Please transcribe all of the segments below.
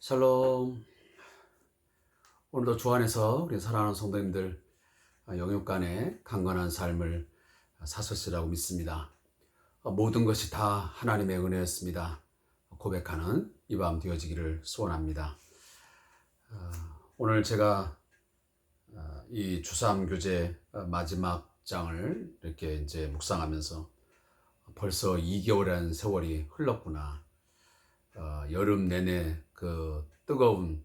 샬롬. 오늘도 주 안에서 우리 사랑하는 성도님들 영육간의 강건한 삶을 사셨으리라고 믿습니다. 모든 것이 다 하나님의 은혜였습니다. 고백하는 이 밤 되어지기를 소원합니다. 오늘 제가 이 주삼 교재 마지막 장을 이렇게 이제 묵상하면서 벌써 2개월이라는 세월이 흘렀구나. 여름 내내 그 뜨거운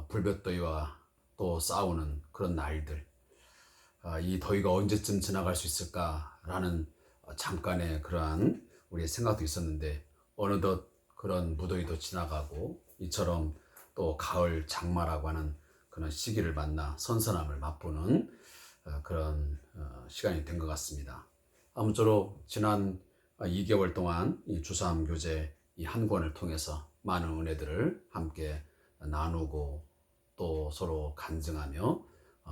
불볕더위와 또 싸우는 그런 날들, 이 더위가 언제쯤 지나갈 수 있을까라는 잠깐의 그러한 우리의 생각도 있었는데, 어느덧 그런 무더위도 지나가고 이처럼 또 가을 장마라고 하는 그런 시기를 만나 선선함을 맛보는 그런 시간이 된 것 같습니다. 아무쪼록 지난 2개월 동안 이 주삼 교재 이 한 권을 통해서 많은 은혜들을 함께 나누고 또 서로 간증하며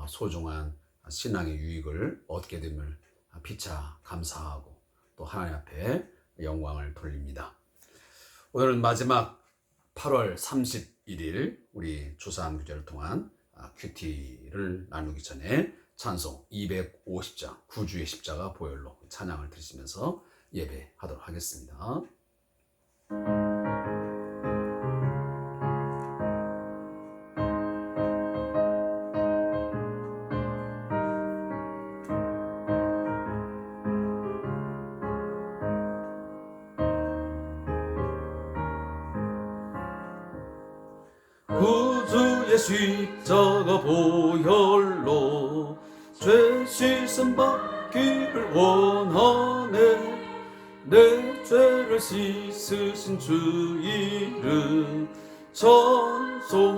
소중한 신앙의 유익을 얻게 됨을 피차 감사하고 또 하나님 앞에 영광을 돌립니다. 오늘은 마지막 8월 31일 우리 주삼 교재를 통한 큐티를 나누기 전에 찬송 250장 구주의 십자가 보혈로 찬양을 드리시면서 예배하도록 하겠습니다. 구주의 십자가 보혈로 죄 씻음 받기를 원하네. 내 죄를 씻으신 주 이름 찬송합시다.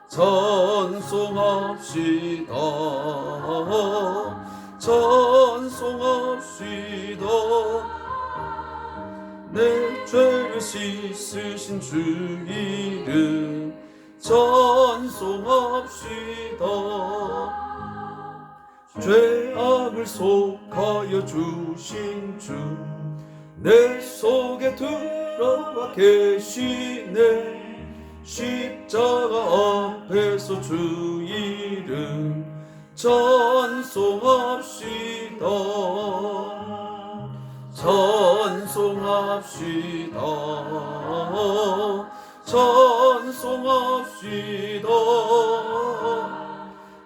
찬송합시다. 찬송합시다. 내 죄를 씻으신 주 이름 찬송합시다. 죄악을 속하여 주신 주 내 속에 들어와 계시네. 십자가 앞에서 주 이름 찬송합시다. 찬송합시다. 찬송합시다.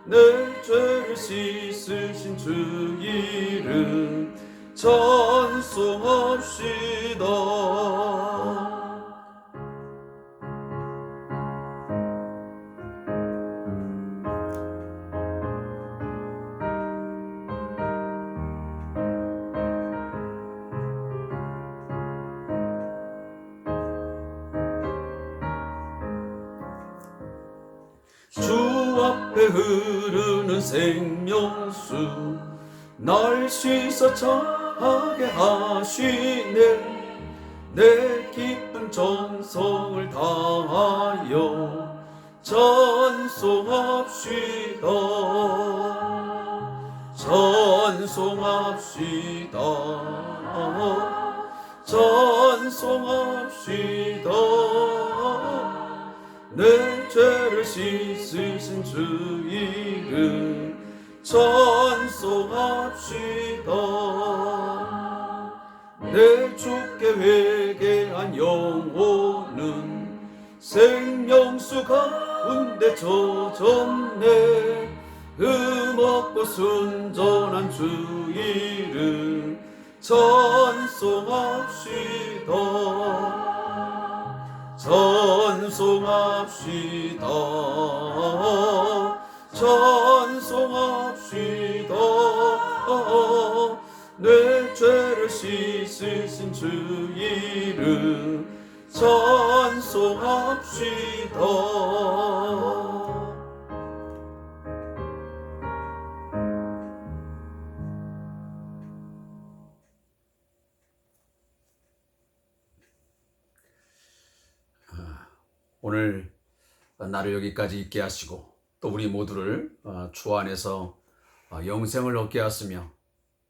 내 죄를 씻으신 주 이름 찬송합시다. 주 앞에 흐르는 생명수 날 씻어 차게 하시네. 내 기쁜 정성을 다하여 찬송합시다. 찬송합시다. 찬송합시다. 내 죄를 씻으신 주 이름 찬송합시다. 내 주께 회개한 영혼은 생명수 가운데 젖었네. 흠없고 순전한 주 이름 찬송합시다. 찬송합시다. 찬송합시다. 내 죄를 씻으신 주 이름 찬송합시다. 오늘 나를 여기까지 있게 하시고 또 우리 모두를 주 안에서 영생을 얻게 하시며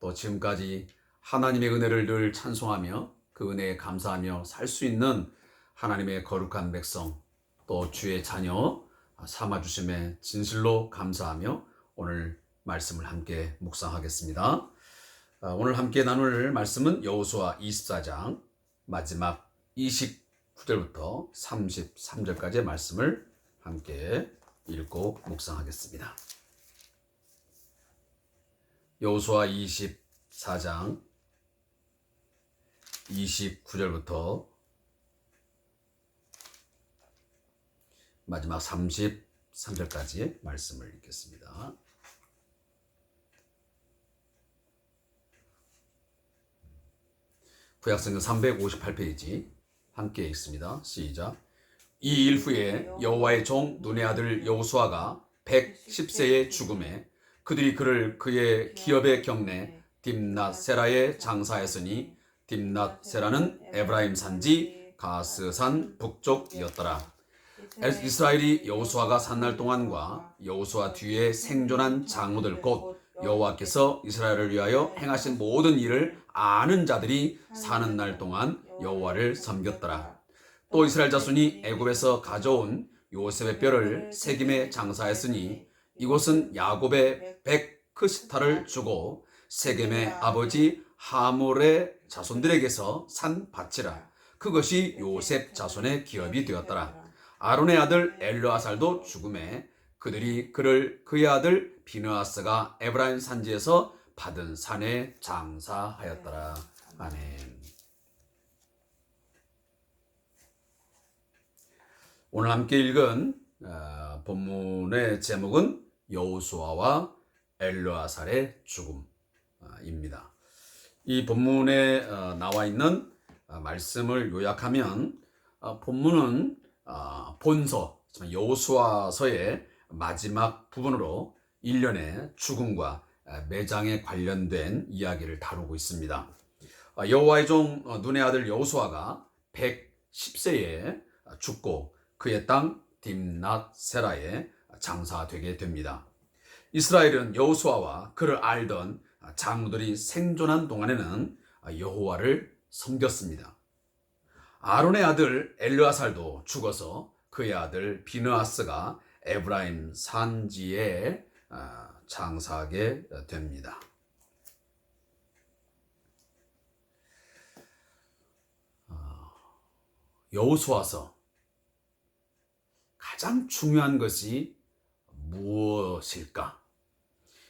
또 지금까지 하나님의 은혜를 늘 찬송하며 그 은혜에 감사하며 살 수 있는 하나님의 거룩한 백성, 또 주의 자녀 삼아주심에 진실로 감사하며 오늘 말씀을 함께 묵상하겠습니다. 오늘 함께 나눌 말씀은 여호수아 24장 마지막 29절부터 33절까지의 말씀을 함께 읽고 묵상하겠습니다. 여호수아 24장 29절부터 마지막 33절까지의 말씀을 읽겠습니다. 구약성경 358페이지 함께 읽습니다. 시작. 이 일 후에 여호와의 종 눈의 아들 여호수아가 110세의 죽음에 그들이 그를 그의 기업의 경내 딥낫세라에 장사했으니 딥낫세라는 에브라임 산지 가스산 북쪽이었더라. 이스라엘이 여호수아가 산 날 동안과 여호수아 뒤에 생존한 장로들 곧 여호와께서 이스라엘을 위하여 행하신 모든 일을 아는 자들이 사는 날 동안 여호와를 섬겼더라. 또 이스라엘 자손이 애굽에서 가져온 요셉의 뼈를 세김에 장사했으니 이곳은 야곱의 백크시타를 주고 세겜의 아버지 하몰의 자손들에게서 산 밭이라. 그것이 요셉 자손의 기업이 되었더라. 아론의 아들 엘르아살도 죽음에 그들이 그를 그의 아들 비느하스가 에브라임 산지에서 받은 산에 장사하였더라. 아멘. 오늘 함께 읽은 본문의 제목은 여호수아와 엘르아살의 죽음입니다. 이 본문에 나와 있는 말씀을 요약하면 본문은 본서, 여호수아서의 마지막 부분으로 일련의 죽음과 매장에 관련된 이야기를 다루고 있습니다. 여호와의 종 눈의 아들 여호수아가 110세에 죽고 그의 땅 딥낫세라에 장사되게 됩니다. 이스라엘은 여호수아와 그를 알던 장로들이 생존한 동안에는 여호와를 섬겼습니다. 아론의 아들 엘르아살도 죽어서 그의 아들 비느하스가 에브라임 산지에 장사하게 됩니다. 여호수아서 가장 중요한 것이 무엇일까?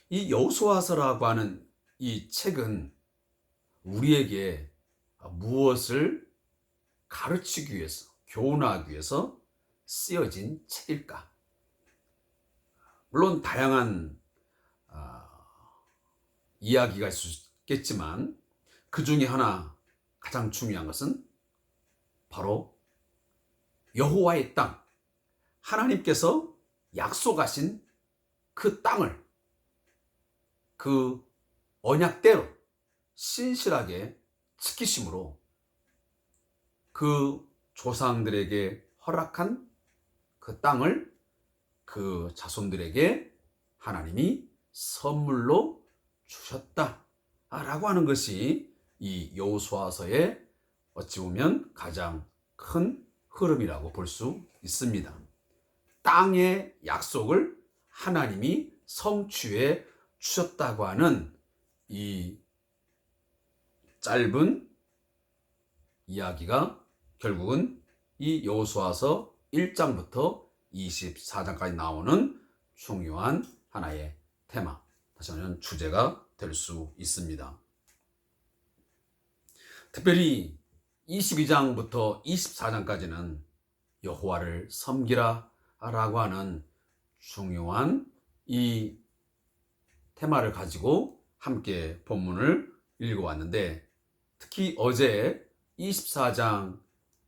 이 여호수아서라고 하는 이 책은 우리에게 무엇을 가르치기 위해서, 교훈하기 위해서 쓰여진 책일까? 물론 다양한 이야기가 있을 수 있겠지만 그 중에 하나 가장 중요한 것은 바로 여호와의 땅, 하나님께서 약속하신 그 땅을 그 언약대로 신실하게 지키심으로 그 조상들에게 허락한 그 땅을 그 자손들에게 하나님이 선물로 주셨다라고 하는 것이 이 여호수아서의 어찌 보면 가장 큰 흐름이라고 볼 수 있습니다. 땅의 약속을 하나님이 성취해 주셨다고 하는 이 짧은 이야기가 결국은 이 여호수아서 1장부터 24장까지 나오는 중요한 하나의 테마, 다시 말하면 주제가 될 수 있습니다. 특별히 22장부터 24장까지는 여호와를 섬기라 라고 하는 중요한 이 테마를 가지고 함께 본문을 읽어왔는데, 특히 어제 24장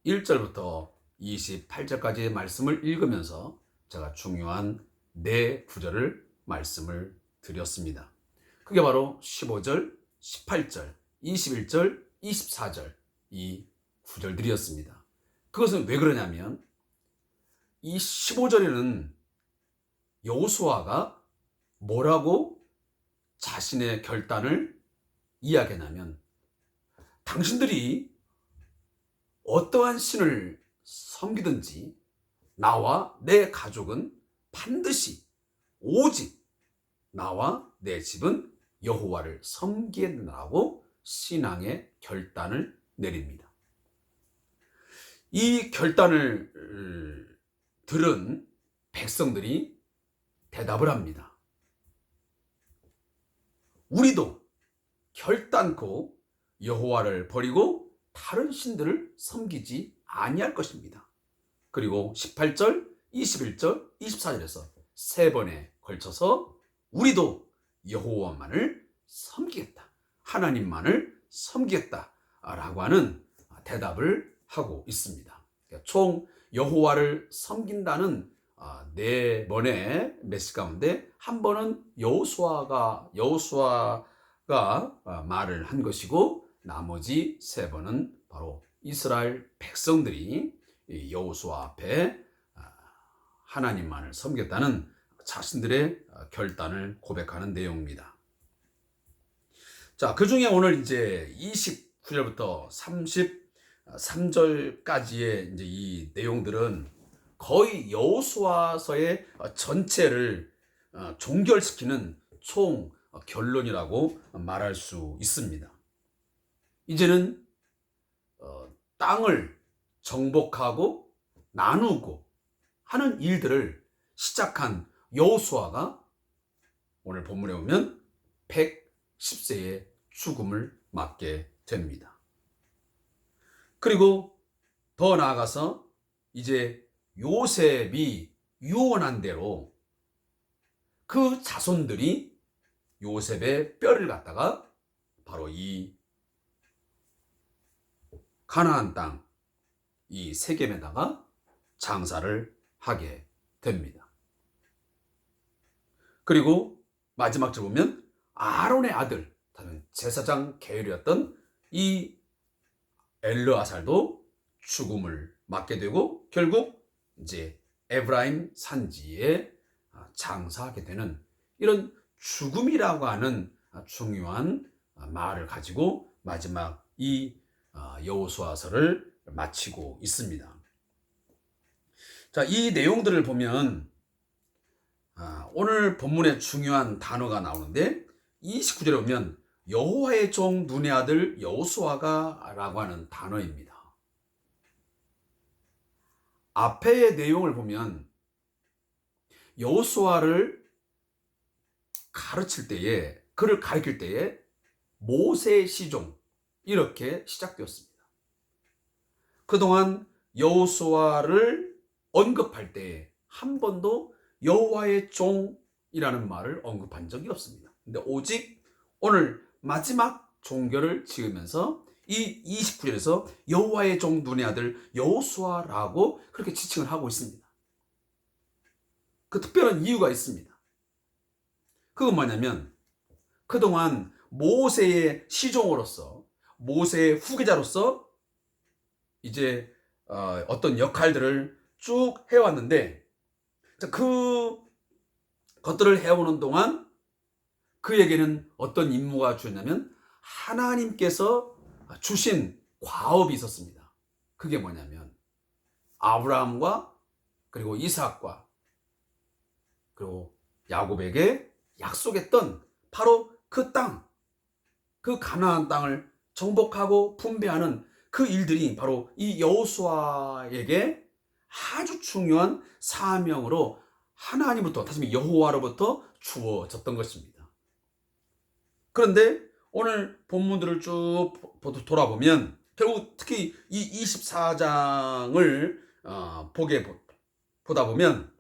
1절부터 28절까지의 말씀을 읽으면서 제가 중요한 네 구절을 말씀을 드렸습니다. 그게 바로 15절, 18절, 21절, 24절 이 구절들이었습니다. 그것은 왜 그러냐면 이 15절에는 여호수아가 뭐라고 자신의 결단을 이야기하냐면, 당신들이 어떠한 신을 섬기든지 나와 내 가족은 반드시 오직 나와 내 집은 여호와를 섬기겠느라고 신앙의 결단을 내립니다. 이 결단을 들은 백성들이 대답을 합니다. 우리도 결단코 여호와를 버리고 다른 신들을 섬기지 아니할 것입니다. 그리고 18절, 21절, 24절에서 세 번에 걸쳐서 우리도 여호와만을 섬기겠다, 하나님만을 섬기겠다 라고 하는 대답을 하고 있습니다. 총 여호와를 섬긴다는 네 번의 메시지 가운데 한 번은 여호수아가 말을 한 것이고, 나머지 세 번은 바로 이스라엘 백성들이 여호수아 앞에 하나님만을 섬겼다는 자신들의 결단을 고백하는 내용입니다. 자, 그 중에 오늘 이제 29절부터 33절까지의 이제 이 내용들은 거의 여호수아서의 전체를 종결시키는 총 결론이라고 말할 수 있습니다. 이제는 땅을 정복하고 나누고 하는 일들을 시작한 여호수아가 오늘 본문에 보면 110세의 죽음을 맞게 됩니다. 그리고 더 나아가서 이제 요셉이 유언한 대로 그 자손들이 요셉의 뼈를 갖다가 바로 이 가나안 땅, 이 세겜에다가 장사를 하게 됩니다. 그리고 마지막 절 보면 아론의 아들, 제사장 계율이었던 이 엘르아살도 죽음을 맞게 되고 결국 이제 에브라임 산지에 장사하게 되는 이런 죽음이라고 하는 중요한 말을 가지고 마지막 이 여호수아서를 마치고 있습니다. 자, 이 내용들을 보면 오늘 본문에 중요한 단어가 나오는데 29절에 보면 여호와의 종 눈의 아들 여호수아가 라고 하는 단어입니다. 앞의 내용을 보면 여호수아를 가르칠 때에, 그를 가르칠 때에 모세의 시종 이렇게 시작되었습니다. 그동안 여호수아를 언급할 때 한 번도 여호와의 종이라는 말을 언급한 적이 없습니다. 근데 오직 오늘 마지막 종결을 지으면서 이 29절에서 여호와의 종 눈의 아들 여호수아라고 그렇게 지칭을 하고 있습니다. 그 특별한 이유가 있습니다. 그건 뭐냐면 그동안 모세의 시종으로서, 모세의 후계자로서 이제 어떤 역할들을 쭉 해왔는데, 그 것들을 해오는 동안 그에게는 어떤 임무가 주었냐면 하나님께서 주신 과업이 있었습니다. 그게 뭐냐면 아브라함과 그리고 이삭과 그리고 야곱에게 약속했던 바로 그 땅, 그 가나안 땅을 정복하고 분배하는 그 일들이 바로 이 여호수아에게 아주 중요한 사명으로 하나님부터, 다시 말해 여호와로부터 주어졌던 것입니다. 그런데 오늘 본문들을 쭉 돌아보면 결국 특히 이 24장을 보다 보면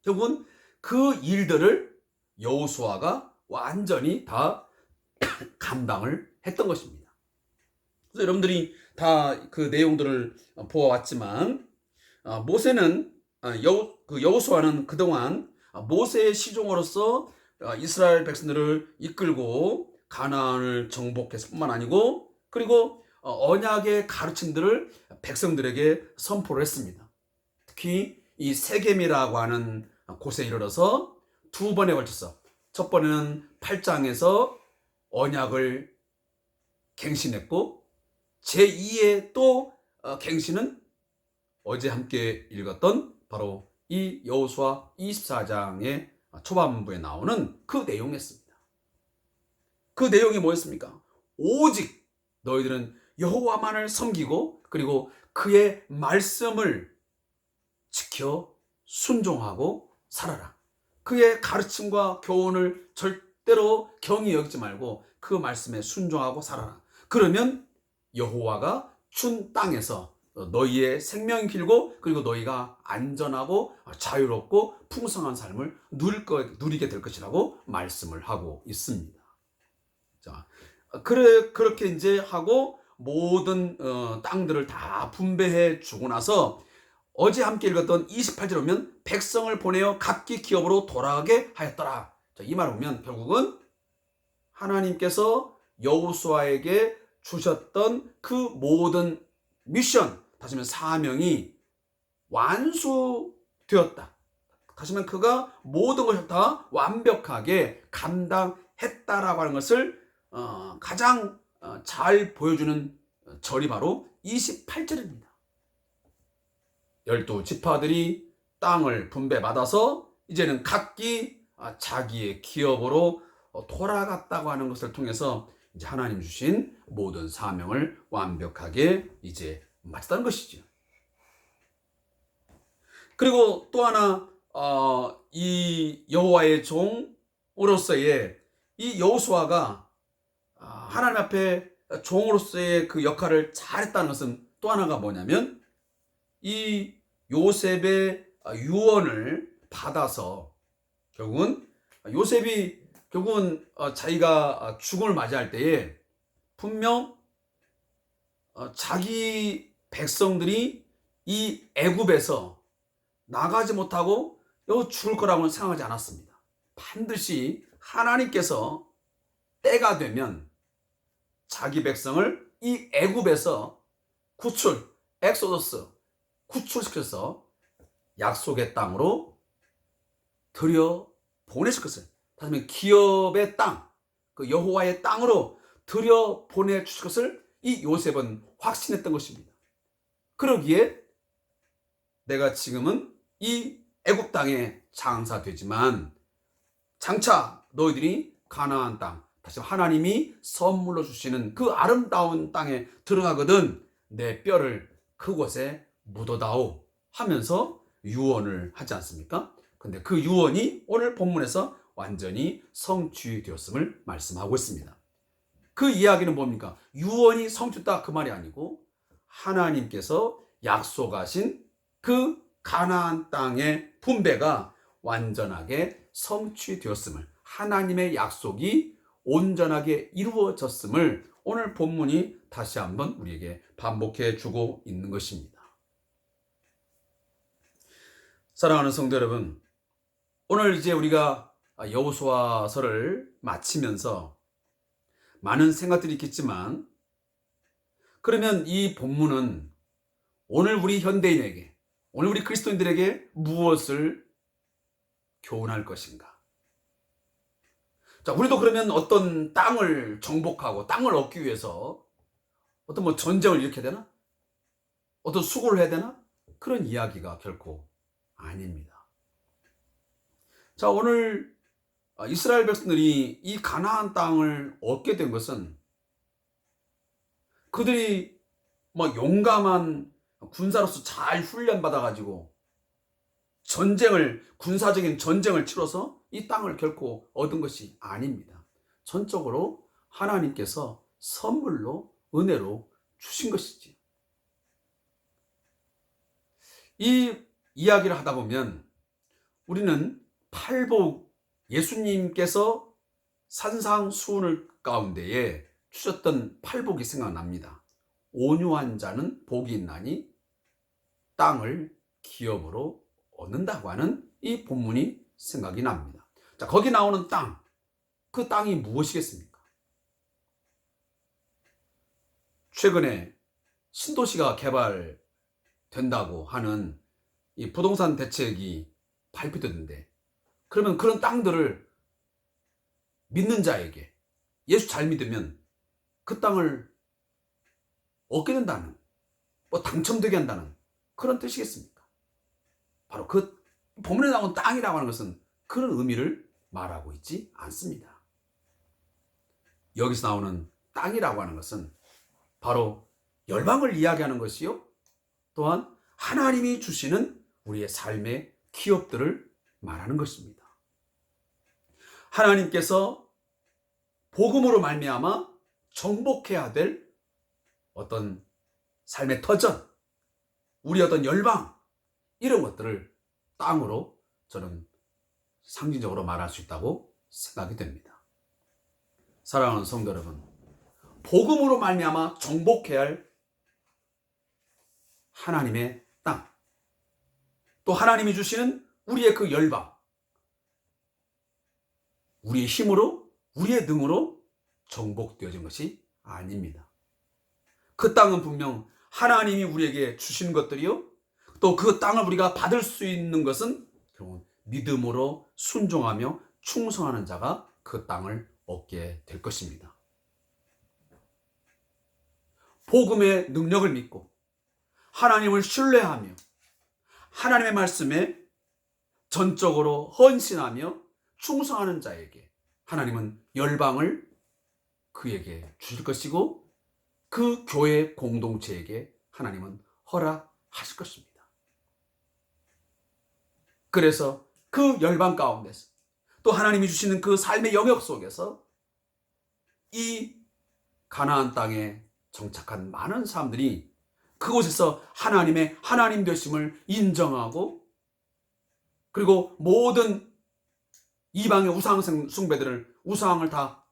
결국은 그 일들을 여호수아가 완전히 다 감당을 했던 것입니다. 그래서 여러분들이 다 그 내용들을 보아왔지만 모세는 여호수아는 그동안 모세의 시종으로서 이스라엘 백성들을 이끌고 가나안을 정복했을 뿐만 아니고 그리고 언약의 가르침들을 백성들에게 선포를 했습니다. 특히 이 세겜이라고 하는 곳에 이르러서 두 번에 걸쳐서, 첫 번에는 8장에서 언약을 갱신했고 제2의 또 갱신은 어제 함께 읽었던 바로 이 여호수아 24장의 초반부에 나오는 그 내용이었습니다. 그 내용이 뭐였습니까? 오직 너희들은 여호와만을 섬기고 그리고 그의 말씀을 지켜 순종하고 살아라. 그의 가르침과 교훈을 절대로 경히 여기지 말고 그 말씀에 순종하고 살아라. 그러면 여호와가 준 땅에서 너희의 생명이 길고 그리고 너희가 안전하고 자유롭고 풍성한 삶을 누리게 될 것이라고 말씀을 하고 있습니다. 자, 그렇게 이제 하고 모든 땅들을 다 분배해 주고 나서 어제 함께 읽었던 28절 보면 백성을 보내어 각기 기업으로 돌아가게 하였더라. 자, 이 말을 보면 결국은 하나님께서 여호수아에게 주셨던 그 모든 미션, 다시 말하면 사명이 완수되었다. 다시 말하면 그가 모든 것을 다 완벽하게 감당했다라고 하는 것을 가장 잘 보여주는 절이 바로 28절입니다. 12지파들이 땅을 분배받아서 이제는 각기 자기의 기업으로 돌아갔다고 하는 것을 통해서 이제 하나님 주신 모든 사명을 완벽하게 이제 마쳤다는 것이죠. 그리고 또 하나 이 여호와의 종으로서의 이 여호수아가 하나님 앞에 종으로서의 그 역할을 잘했다는 것은 또 하나가 뭐냐면 이 요셉의 유언을 받아서 결국은 요셉이 자기가 죽음을 맞이할 때에 분명 자기 백성들이 이 애굽에서 나가지 못하고 죽을 거라고는 생각하지 않았습니다. 반드시 하나님께서 때가 되면 자기 백성을 이 애굽에서 구출시켜서 약속의 땅으로 들여 보내실 것을, 다시 말하면 기업의 땅, 그 여호와의 땅으로 들여 보내주실 것을 이 요셉은 확신했던 것입니다. 그러기에 내가 지금은 이 애굽 땅에 장사되지만 장차 너희들이 가나안 땅, 다시 하나님이 선물로 주시는 그 아름다운 땅에 들어가거든 내 뼈를 그곳에 묻어다오 하면서 유언을 하지 않습니까? 근데 그 유언이 오늘 본문에서 완전히 성취되었음을 말씀하고 있습니다. 그 이야기는 뭡니까? 유언이 성취됐다 그 말이 아니고 하나님께서 약속하신 그 가나안 땅의 분배가 완전하게 성취되었음을, 하나님의 약속이 온전하게 이루어졌음을 오늘 본문이 다시 한번 우리에게 반복해 주고 있는 것입니다. 사랑하는 성도 여러분, 오늘 이제 우리가 여호수아서를 마치면서 많은 생각들이 있겠지만, 그러면 이 본문은 오늘 우리 현대인에게, 오늘 우리 그리스도인들에게 무엇을 교훈할 것인가? 자, 우리도 그러면 어떤 땅을 정복하고 땅을 얻기 위해서 어떤 전쟁을 일으켜야 되나? 어떤 수고를 해야 되나? 그런 이야기가 결코 아닙니다. 자, 오늘 이스라엘 백성들이 이 가나안 땅을 얻게 된 것은 그들이 용감한 군사로서 잘 훈련받아가지고 군사적인 전쟁을 치러서 이 땅을 결코 얻은 것이 아닙니다. 전적으로 하나님께서 선물로, 은혜로 주신 것이지. 이 이야기를 하다 보면 우리는 팔복, 예수님께서 산상수훈을 가운데에 주셨던 팔복이 생각납니다. 온유한 자는 복이 있나니 땅을 기업으로 얻는다고 하는 이 본문이 생각이 납니다. 자, 거기 나오는 땅, 그 땅이 무엇이겠습니까? 최근에 신도시가 개발된다고 하는 이 부동산 대책이 발표됐는데, 그러면 그런 땅들을 믿는 자에게 예수 잘 믿으면 그 땅을 얻게 된다는, 뭐 당첨되게 한다는 그런 뜻이겠습니까? 바로 그 본문에 나온 땅이라고 하는 것은 그런 의미를 말하고 있지 않습니다. 여기서 나오는 땅이라고 하는 것은 바로 열방을 이야기하는 것이요, 또한 하나님이 주시는 우리의 삶의 기업들을 말하는 것입니다. 하나님께서 복음으로 말미암아 정복해야 될 어떤 삶의 터전, 우리 어떤 열방, 이런 것들을 땅으로 저는 상징적으로 말할 수 있다고 생각이 됩니다. 사랑하는 성도 여러분, 복음으로 말미암아 정복해야 할 하나님의 땅, 또 하나님이 주시는 우리의 그 열방, 우리의 힘으로, 우리의 능으로 정복되어진 것이 아닙니다. 그 땅은 분명 하나님이 우리에게 주신 것들이요, 또 그 땅을 우리가 받을 수 있는 것은 결국은 믿음으로 순종하며 충성하는 자가 그 땅을 얻게 될 것입니다. 복음의 능력을 믿고 하나님을 신뢰하며 하나님의 말씀에 전적으로 헌신하며 충성하는 자에게 하나님은 열방을 그에게 주실 것이고, 그 교회 공동체에게 하나님은 허락하실 것입니다. 그래서 그 열방 가운데서 또 하나님이 주시는 그 삶의 영역 속에서 이 가나안 땅에 정착한 많은 사람들이 그곳에서 하나님의 하나님 되심을 인정하고, 그리고 모든 이방의 우상 숭배들을, 우상을 다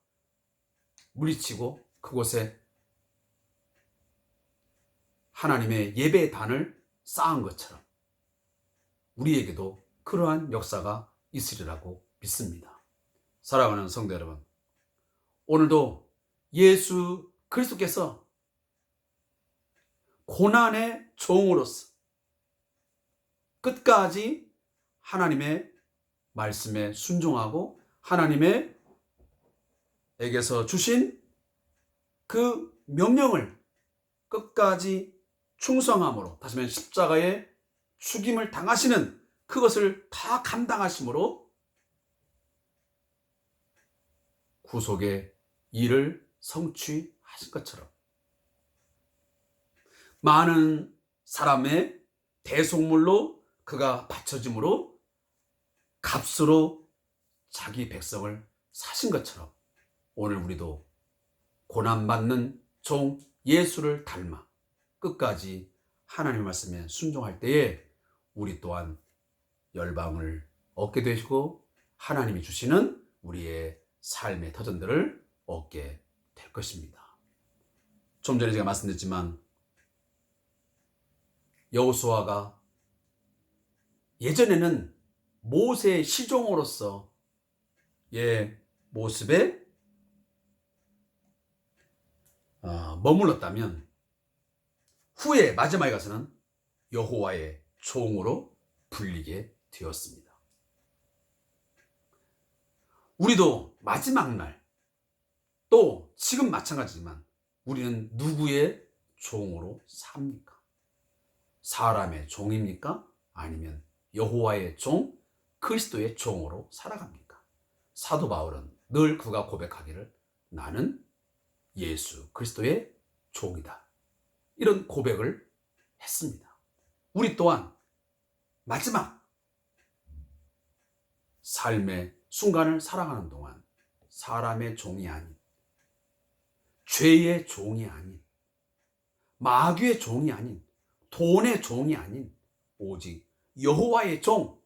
물리치고 그곳에 하나님의 예배의 단을 쌓은 것처럼 우리에게도 그러한 역사가 있으리라고 믿습니다. 사랑하는 성도 여러분, 오늘도 예수 그리스도께서 고난의 종으로서 끝까지 하나님의 말씀에 순종하고 하나님의 에게서 주신 그 명령을 끝까지 충성함으로, 다시 말해 십자가의 죽임을 당하시는 그것을 다 감당하심으로 구속의 일을 성취하신 것처럼 많은 사람의 대속물로 그가 바쳐짐으로 값으로 자기 백성을 사신 것처럼 오늘 우리도 고난받는 종 예수를 닮아 끝까지 하나님의 말씀에 순종할 때에 우리 또한 열방을 얻게 되시고 하나님이 주시는 우리의 삶의 터전들을 얻게 될 것입니다. 좀 전에 제가 말씀드렸지만 여호수아가 예전에는 모세의 시종으로서의 모습에 머물렀다면 후에 마지막에 가서는 여호와의 종으로 불리게 되었습니다. 우리도 마지막 날, 또 지금 마찬가지지만 우리는 누구의 종으로 삽니까? 사람의 종입니까? 아니면 여호와의 종, 그리스도의 종으로 살아갑니까? 사도 바울은 늘 그가 고백하기를 나는 예수 그리스도의 종이다, 이런 고백을 했습니다. 우리 또한 마지막 삶의 순간을 살아가는 동안 사람의 종이 아닌, 죄의 종이 아닌, 마귀의 종이 아닌, 돈의 종이 아닌 오직 여호와의 종,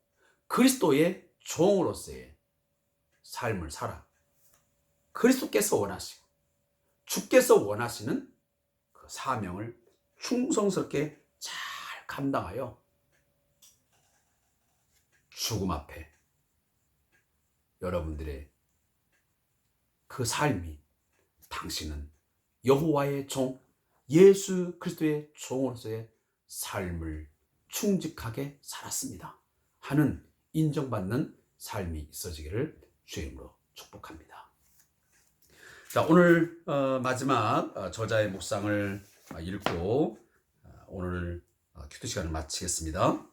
그리스도의 종으로서의 삶을 살아 그리스도께서 원하시고 주께서 원하시는 그 사명을 충성스럽게 잘 감당하여 죽음 앞에 여러분들의 그 삶이 당신은 여호와의 종, 예수 그리스도의 종으로서의 삶을 충직하게 살았습니다 하는 인정받는 삶이 있어지기를 주의 이름으로 축복합니다. 자, 오늘 마지막 저자의 묵상을 읽고 오늘 큐티 시간을 마치겠습니다.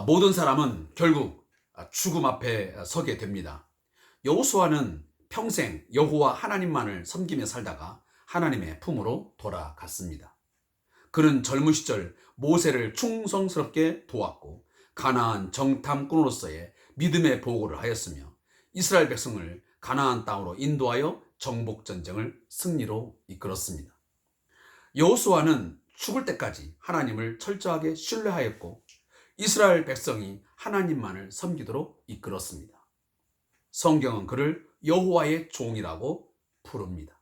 모든 사람은 결국 죽음 앞에 서게 됩니다. 여호수아는 평생 여호와 하나님만을 섬기며 살다가 하나님의 품으로 돌아갔습니다. 그는 젊은 시절 모세를 충성스럽게 도왔고 가나안 정탐꾼으로서의 믿음의 보고를 하였으며 이스라엘 백성을 가나안 땅으로 인도하여 정복전쟁을 승리로 이끌었습니다. 여호수아는 죽을 때까지 하나님을 철저하게 신뢰하였고 이스라엘 백성이 하나님만을 섬기도록 이끌었습니다. 성경은 그를 여호와의 종이라고 부릅니다.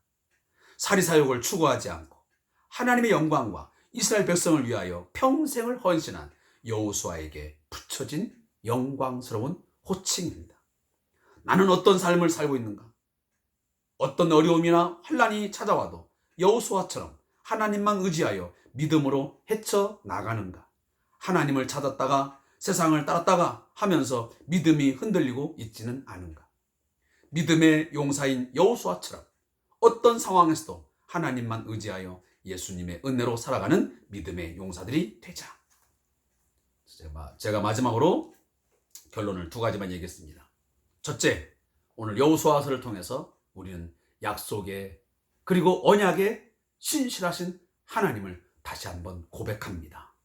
사리사욕을 추구하지 않고 하나님의 영광과 이스라엘 백성을 위하여 평생을 헌신한 여호수아에게 붙여진 영광스러운 호칭입니다. 나는 어떤 삶을 살고 있는가? 어떤 어려움이나 환난이 찾아와도 여호수아처럼 하나님만 의지하여 믿음으로 헤쳐나가는가? 하나님을 찾았다가 세상을 따랐다가 하면서 믿음이 흔들리고 있지는 않은가? 믿음의 용사인 여호수아처럼 어떤 상황에서도 하나님만 의지하여 예수님의 은혜로 살아가는 믿음의 용사들이 되자. 제가 마지막으로 결론을 두 가지만 얘기했습니다. 첫째, 오늘 여호수아서를 통해서 우리는 약속의 그리고 언약의 신실하신 하나님을 다시 한번 고백합니다.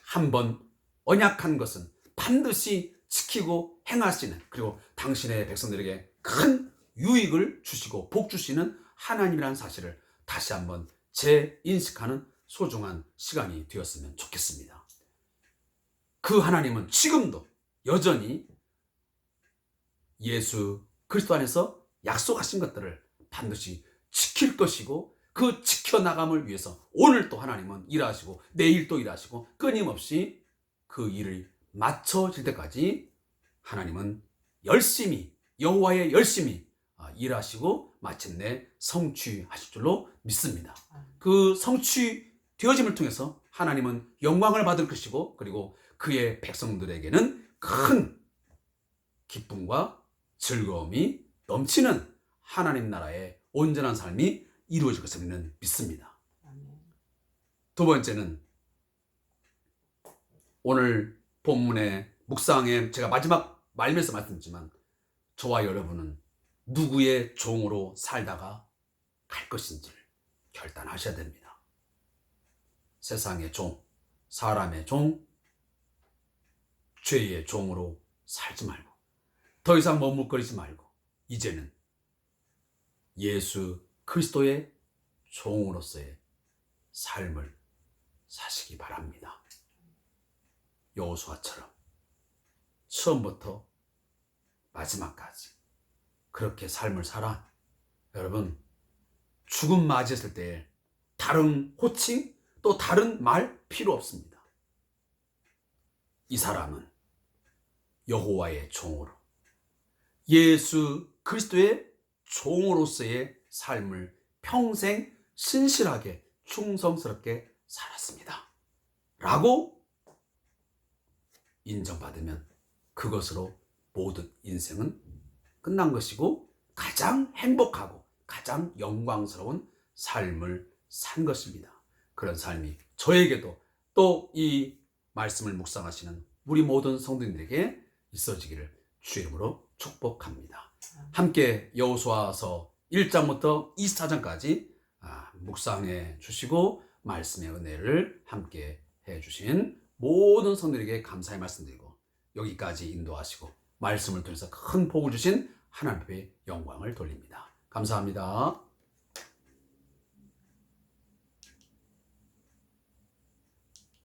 한번 언약한 것은 반드시 지키고 행하시는, 그리고 당신의 백성들에게 큰 유익을 주시고 복 주시는 하나님이라는 사실을 다시 한번 재인식하는 소중한 시간이 되었으면 좋겠습니다. 그 하나님은 지금도 여전히 예수 그리스도 안에서 약속하신 것들을 반드시 지킬 것이고 그 지켜나감을 위해서 오늘 또 하나님은 일하시고 내일 또 일하시고 끊임없이 그 일을 마쳐질 때까지 하나님은 열심히 여호와의 열심히 일하시고 마침내 성취하실 줄로 믿습니다. 그 성취되어짐을 통해서 하나님은 영광을 받을 것이고 그리고 그의 백성들에게는 큰 기쁨과 즐거움이 넘치는 하나님 나라의 온전한 삶이 이루어질 것을 믿습니다. 두 번째는 오늘 본문의 묵상에 제가 마지막 말면서 말씀드렸지만 저와 여러분은 누구의 종으로 살다가 갈 것인지를 결단하셔야 됩니다. 세상의 종, 사람의 종, 죄의 종으로 살지 말고 더 이상 머뭇거리지 말고 이제는 예수 그리스도의 종으로서의 삶을 사시기 바랍니다. 여호수아처럼 처음부터 마지막까지 그렇게 삶을 살아 여러분 죽음 맞이했을 때 다른 호칭 또 다른 말 필요 없습니다. 이 사람은 여호와의 종으로 예수 그리스도의 종으로서의 삶을 평생 신실하게 충성스럽게 살았습니다. 라고 인정받으면 그것으로 모든 인생은 끝난 것이고 가장 행복하고 가장 영광스러운 삶을 산 것입니다. 그런 삶이 저에게도 또 이 말씀을 묵상하시는 우리 모든 성도님들에게 있어지기를 주의 이름으로 축복합니다. 함께 여호수아서 1장부터 24장까지 묵상해 주시고 말씀의 은혜를 함께 해 주신 모든 성도들에게 감사의 말씀드리고 여기까지 인도하시고 말씀을 통해서 큰 복을 주신 하나님의 영광을 돌립니다. 감사합니다.